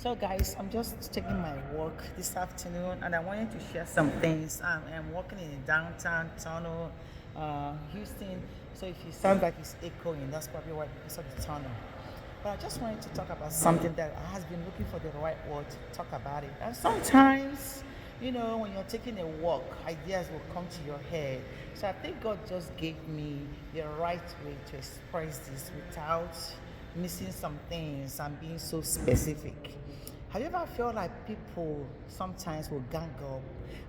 So, guys, I'm just taking my walk this afternoon, and I wanted to share some things. I'm walking in the downtown tunnel, Houston. So, if it sounds like it's echoing, that's probably why, because of the tunnel. But I just wanted to talk about something that I has been looking for the right word to talk about it. And sometimes, when you're taking a walk, ideas will come to your head. So I think God just gave me the right way to express this without missing some things and being so specific. Have you ever felt like people sometimes will gang up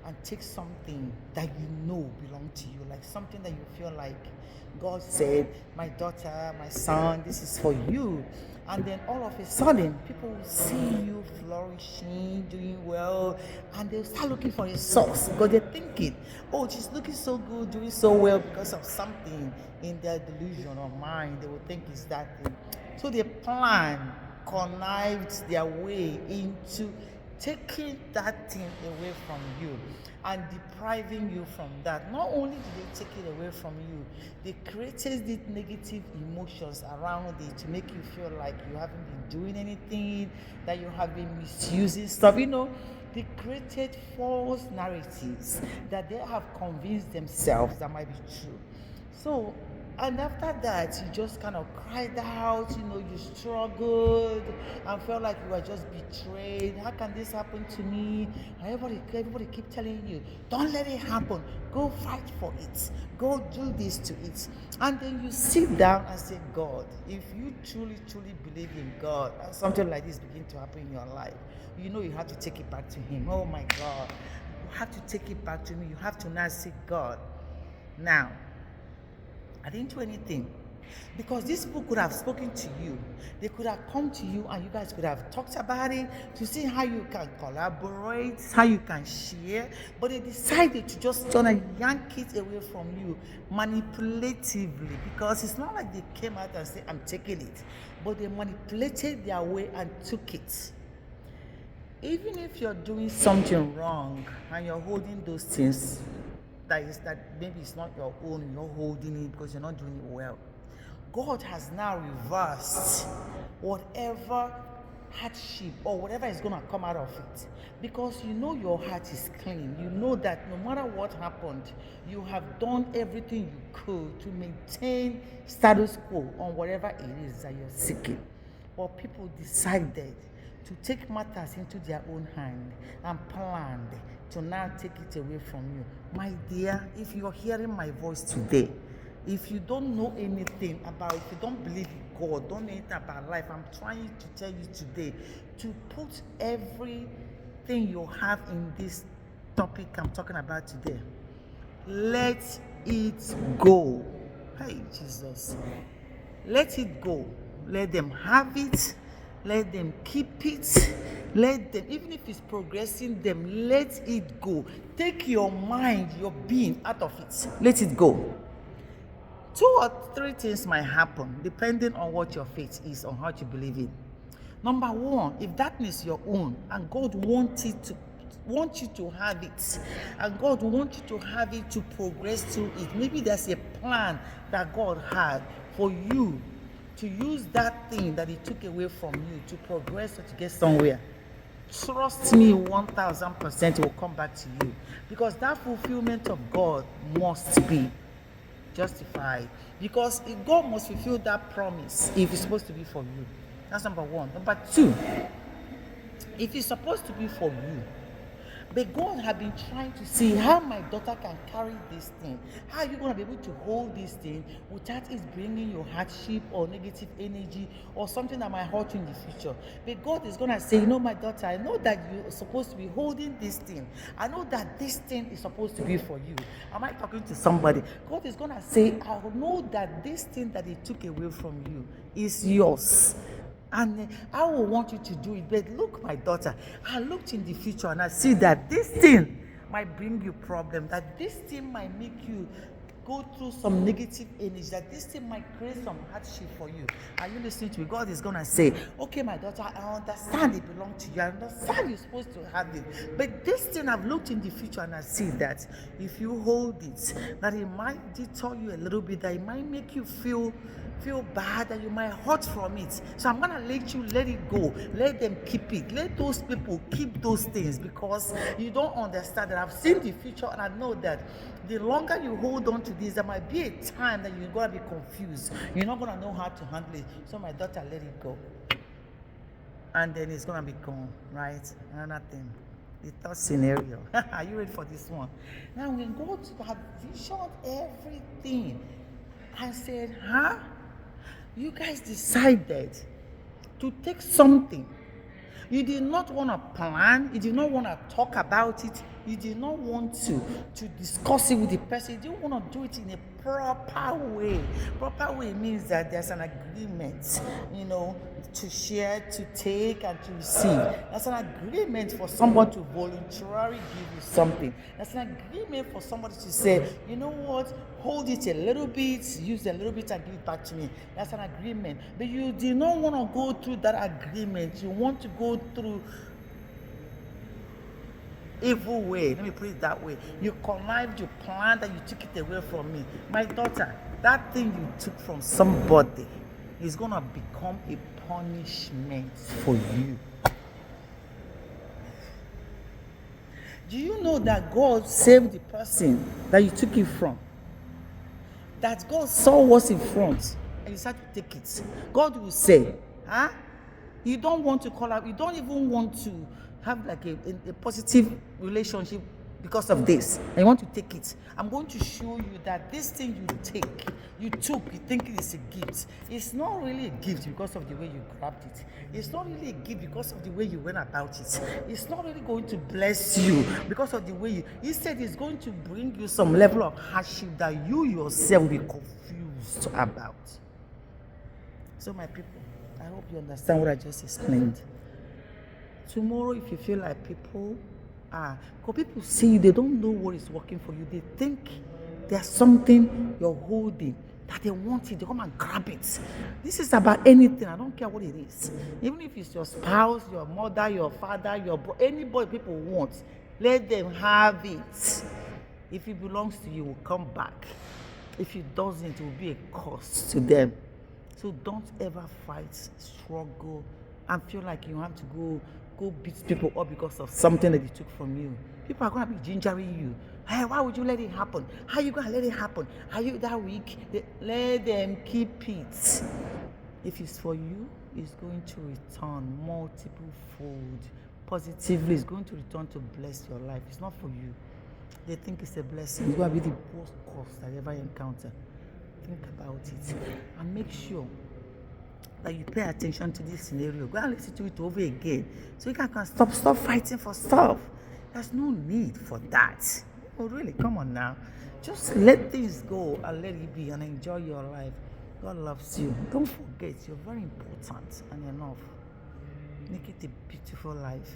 and take something that you know belong to you, like something that you feel like God said, my daughter, my son, this is for you. And then all of a sudden, people will see you flourishing, doing well, and they'll start looking for a source because they're thinking, oh, she's looking so good, doing so well because of something in their delusion or mind. They will think it's that thing. So they plan, connived their way into taking that thing away from you and depriving you from that. Not only did they take it away from you, they created these negative emotions around it to make you feel like you haven't been doing anything, that you have been misusing stuff. They created false narratives that they have convinced themselves that might be true. So, and after that, you just kind of cried out, you struggled and felt like you were just betrayed. How can this happen to me? And everybody keep telling you, don't let it happen. Go fight for it. Go do this to it. And then you sit down and say, God, if you truly, truly believe in God, and something like this begin to happen in your life, you have to take it back to Him. Oh my God. You have to take it back to me. You have to now say, God, now, I didn't do anything. Because these people could have spoken to you. They could have come to you and you guys could have talked about it to see how you can collaborate, how you can share. But they decided to just try to yank it away from you manipulatively. Because it's not like they came out and said, I'm taking it. But they manipulated their way and took it. Even if you're doing something wrong and you're holding those things, that maybe it's not your own, you're holding it because you're not doing it well. God has now reversed whatever hardship or whatever is going to come out of it, because your heart is clean. You know that no matter what happened, you have done everything you could to maintain status quo on whatever it is that you're seeking. But people decided to take matters into their own hand and planned to now take it away from you. My dear, if you're hearing my voice today, if you don't know anything about, if you don't believe in God, don't know anything about life, I'm trying to tell you today to put everything you have in this topic I'm talking about today. Let it go. Hey, Jesus. Let it go. Let them have it. Let them keep it. Let them, even if it's progressing them, let it go. Take your mind, your being out of it. Let it go. 2 or 3 things might happen depending on what your faith is, on how you believe it. Number one, if that is your own and God wants you to have it, and God wants you to have it to progress through it. Maybe there's a plan that God had for you to use that thing that He took away from you to progress or to get somewhere. Trust me, 1000% will come back to you, because that fulfillment of God must be justified, because God must fulfill that promise if it's supposed to be for you. That's number one. Number two, if it's supposed to be for you, but God had been trying to see how my daughter can carry this thing. How are you going to be able to hold this thing without it bringing you hardship or negative energy or something that might hurt you in the future? But God is going to say, my daughter, I know that you're supposed to be holding this thing. I know that this thing is supposed to be for you. Am I talking to somebody? God is going to say, I know that this thing that He took away from you is yours. And I will want you to do it. But look, my daughter, I looked in the future and I see that this thing might bring you problem, that this thing might make you go through some negative energy, that this thing might create some hardship for you. Are you listening to me? God is going to say, okay, my daughter, I understand it belongs to you. I understand you're supposed to have it. But this thing, I've looked in the future and I see that if you hold it, that it might deter you a little bit, that it might make you feel feel bad and you might hurt from it. So I'm gonna let you let it go. Let them keep it. Let those people keep those things, because you don't understand that I've seen the future and I know that the longer you hold on to this, there might be a time that you're gonna be confused. You're not gonna know how to handle it. So my daughter, let it go. And then it's gonna be gone, right? Another thing. The third scenario. Are you ready for this one? Now when God had visioned everything and said, you guys decided to take something. You did not want to plan, you did not want to talk about it, you did not want to discuss it with the person, you didn't want to do it in a proper way. Proper way means that there's an agreement, to share, to take, and to receive. That's an agreement for someone to voluntarily give you something. That's an agreement for somebody to say, you know what, hold it a little bit, use a little bit and give it back to me. That's an agreement. But you did not want to go through that agreement. You want to go through evil way. Let me put it that way. You connived, you planned, and you took it away from me. My daughter, that thing you took from somebody is going to become a punishment for you. Do you know that God saved the person that you took it from? That God saw what's in front and you decided to take it. God will say, you don't want to call out, you don't even want to have like a positive relationship because of this, and you want to take it. I'm going to show you that this thing you took, you think it is a gift. It's not really a gift because of the way you grabbed it. It's not really a gift because of the way you went about it. It's not really going to bless you because of the way you, instead it's going to bring you some level of hardship that you yourself will be confused about. So my people, I hope you understand what I just explained. Tomorrow, if you feel like people see you, they don't know what is working for you. They think there's something you're holding that they want it. They come and grab it. This is about anything. I don't care what it is. Even if it's your spouse, your mother, your father, your anybody people want, let them have it. If it belongs to you, it will come back. If it doesn't, it will be a cost to them. So don't ever fight, struggle, and feel like you have to go beat people up because of something that they took from you. People are going to be gingering you. Hey, why would you let it happen? How are you going to let it happen? Are you that weak? Let them keep it. If it's for you, it's going to return multiple fold. Positively, it's going to return to bless your life. It's not for you. They think it's a blessing. It's going to be the worst cost I ever encounter. Think about it and make sure that you pay attention to this scenario. Go and listen to it over again so you can stop fighting for stuff. There's no need for that. Oh, really? Come on now. Just let things go and let it be and enjoy your life. God loves you. Don't forget, you're very important and enough. Make it a beautiful life.